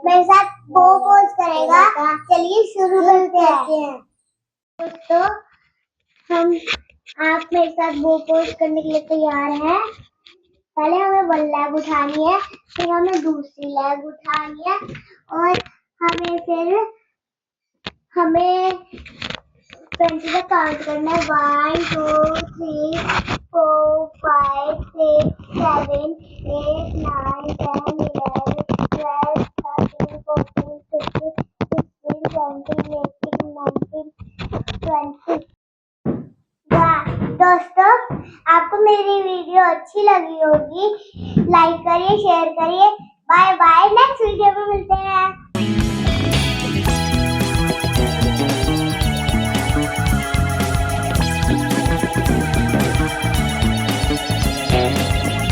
मेरे साथ वो पोज करेगा। चलिए शुरू करते हैं। तो हम आप मेरे साथ वो पोज करने के लिए तैयार हैं। पहले हमें 1 लेग उठानी है, फिर हमें दूसरी लेग उठानी है और हमें 20 तक काउंट करना है। 1 2 3 4 5 6 7 8 9 10 11 12 13 14 15 16 17 18 19 20। दोस्तों, आपको मेरी वीडियो अच्छी लगी होगी। लाइक करिए, शेयर करिए। बाय बाय, नेक्स्ट वीडियो में मिलते हैं।